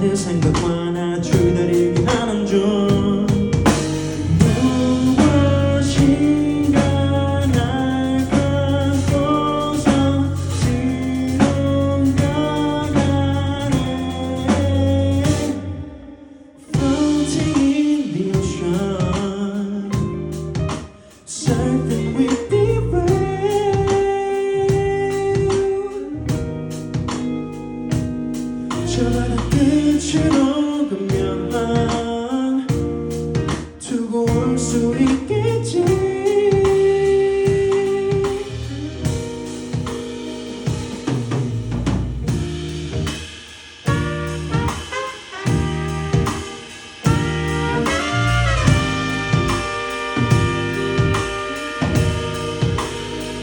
그 생각과 나 줄다리기 하는 중 무엇인가 날 감고서 뒤로 가가네 Floating in the ocean Surfing with the wave 저 바다 끝으로